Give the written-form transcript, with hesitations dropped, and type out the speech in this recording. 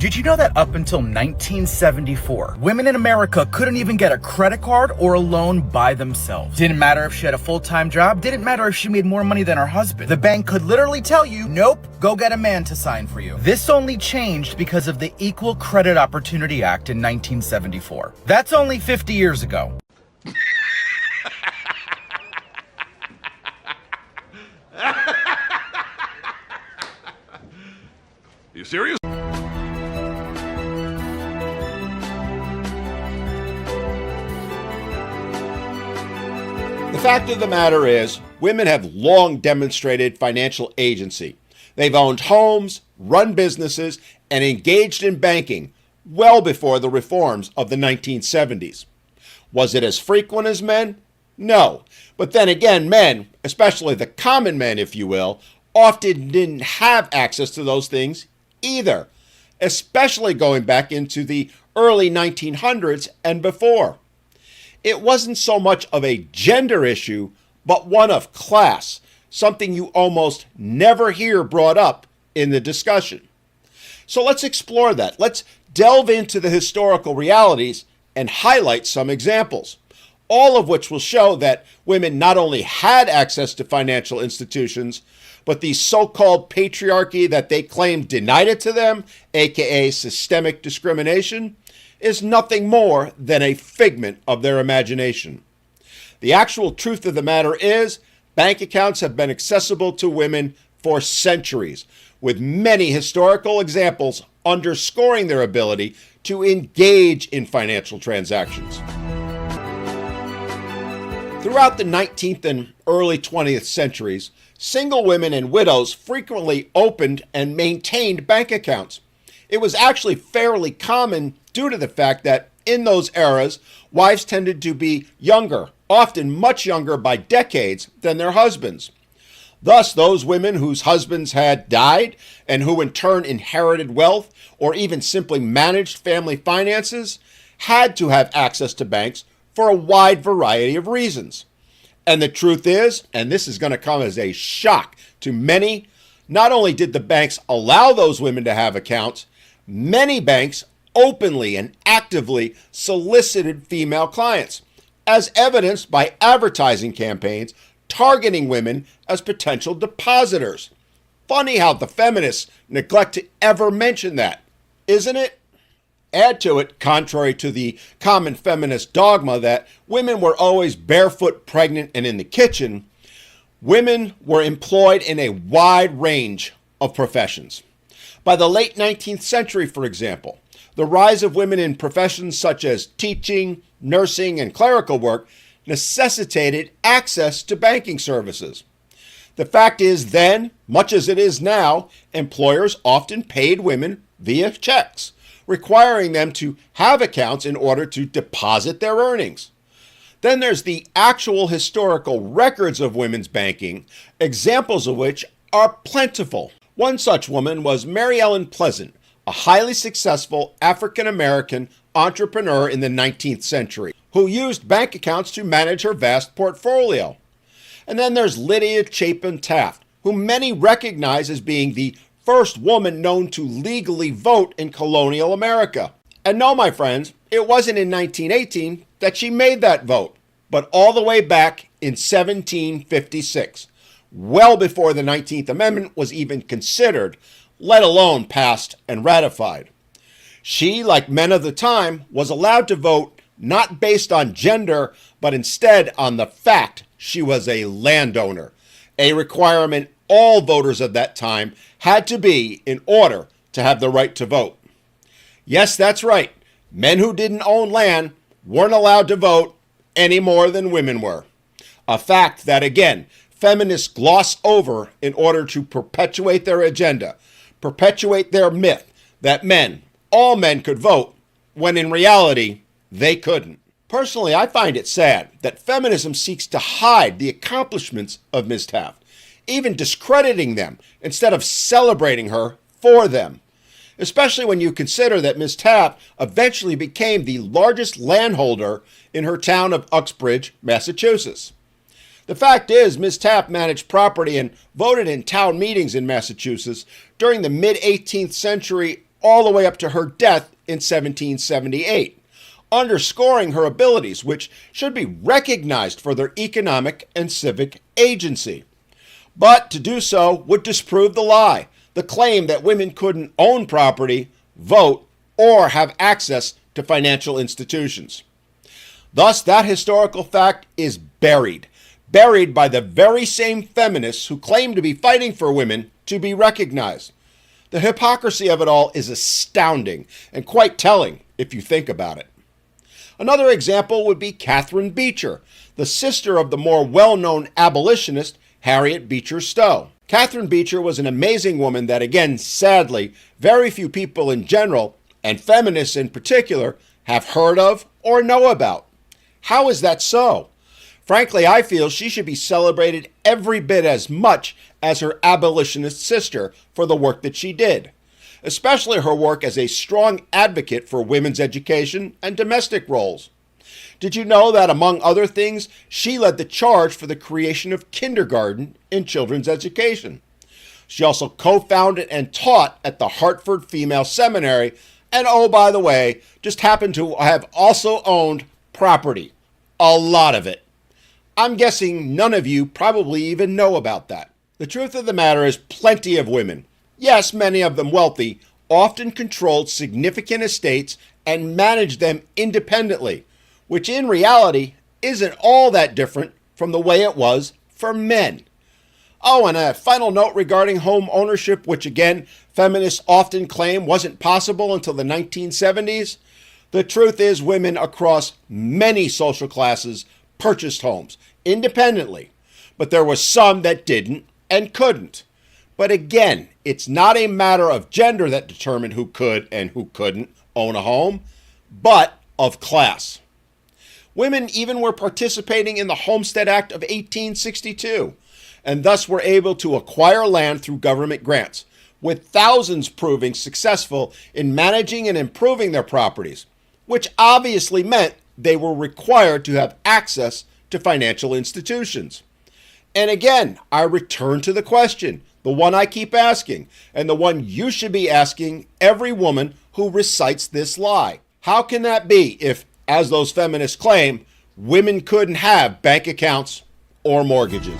Did you know that up until 1974, women in America couldn't even get a credit card or a loan by themselves? Didn't matter if she had a full-time job, didn't matter if she made more money than her husband. The bank could literally tell you, nope, go get a man to sign for you. This only changed because of the Equal Credit Opportunity Act in 1974. That's only 50 years ago. You serious? The fact of the matter is, women have long demonstrated financial agency. They've owned homes, run businesses, and engaged in banking well before the reforms of the 1970s. Was it as frequent as men? No. But then again, men, especially the common men, if you will, often didn't have access to those things either, especially going back into the early 1900s and before. It wasn't so much of a gender issue, but one of class, something you almost never hear brought up in the discussion. So let's explore that. Let's delve into the historical realities and highlight some examples, all of which will show that women not only had access to financial institutions, but the so-called patriarchy that they claim denied it to them, aka systemic discrimination, is nothing more than a figment of their imagination. The actual truth of the matter is, bank accounts have been accessible to women for centuries, with many historical examples underscoring their ability to engage in financial transactions. Throughout the 19th and early 20th centuries, single women and widows frequently opened and maintained bank accounts. It was actually fairly common due to the fact that in those eras, wives tended to be younger, often much younger by decades than their husbands. Thus, those women whose husbands had died and who in turn inherited wealth or even simply managed family finances had to have access to banks for a wide variety of reasons. And the truth is, and this is going to come as a shock to many, not only did the banks allow those women to have accounts, many banks openly and actively solicited female clients, as evidenced by advertising campaigns targeting women as potential depositors. Funny how the feminists neglect to ever mention that, isn't it? Add to it, contrary to the common feminist dogma that women were always barefoot, pregnant, and in the kitchen, women were employed in a wide range of professions. By the late 19th century, for example, the rise of women in professions such as teaching, nursing, and clerical work necessitated access to banking services. The fact is then, much as it is now, employers often paid women via checks, requiring them to have accounts in order to deposit their earnings. Then there's the actual historical records of women's banking, examples of which are plentiful. One such woman was Mary Ellen Pleasant, a highly successful African-American entrepreneur in the 19th century, who used bank accounts to manage her vast portfolio. And then there's Lydia Chapin Taft, who many recognize as being the first woman known to legally vote in colonial America. And no, my friends, it wasn't in 1918 that she made that vote, but all the way back in 1756, well before the 19th Amendment was even considered, let alone passed and ratified. She, like men of the time, was allowed to vote not based on gender, but instead on the fact she was a landowner, a requirement all voters of that time had to be in order to have the right to vote. Yes, that's right. Men who didn't own land weren't allowed to vote any more than women were. A fact that, again, feminists gloss over in order to perpetuate their agenda, perpetuate their myth that men, all men could vote, when in reality, they couldn't. Personally, I find it sad that feminism seeks to hide the accomplishments of Ms. Taft, even discrediting them instead of celebrating her for them, especially when you consider that Ms. Taft eventually became the largest landholder in her town of Uxbridge, Massachusetts. The fact is, Ms. Taft managed property and voted in town meetings in Massachusetts during the mid-18th century all the way up to her death in 1778, underscoring her abilities, which should be recognized for their economic and civic agency. But to do so would disprove the lie, the claim that women couldn't own property, vote, or have access to financial institutions. Thus, that historical fact is buried by the very same feminists who claim to be fighting for women to be recognized. The hypocrisy of it all is astounding and quite telling if you think about it. Another example would be Catherine Beecher, the sister of the more well-known abolitionist Harriet Beecher Stowe. Catherine Beecher was an amazing woman that, again, sadly, very few people in general, and feminists in particular, have heard of or know about. How is that so? Frankly, I feel she should be celebrated every bit as much as her abolitionist sister for the work that she did, especially her work as a strong advocate for women's education and domestic roles. Did you know that, among other things, she led the charge for the creation of kindergarten in children's education? She also co-founded and taught at the Hartford Female Seminary, and oh, by the way, just happened to have also owned property. A lot of it. I'm guessing none of you probably even know about that. The truth of the matter is plenty of women, yes, many of them wealthy, often controlled significant estates and managed them independently, which in reality isn't all that different from the way it was for men. Oh, and a final note regarding home ownership, which again, feminists often claim wasn't possible until the 1970s. The truth is women across many social classes purchased homes independently, but there were some that didn't and couldn't. But again, it's not a matter of gender that determined who could and who couldn't own a home, but of class. Women even were participating in the Homestead Act of 1862, and thus were able to acquire land through government grants, with thousands proving successful in managing and improving their properties, which obviously meant they were required to have access to financial institutions. And again, I return to the question, the one I keep asking, and the one you should be asking every woman who recites this lie. How can that be if, as those feminists claim, women couldn't have bank accounts or mortgages?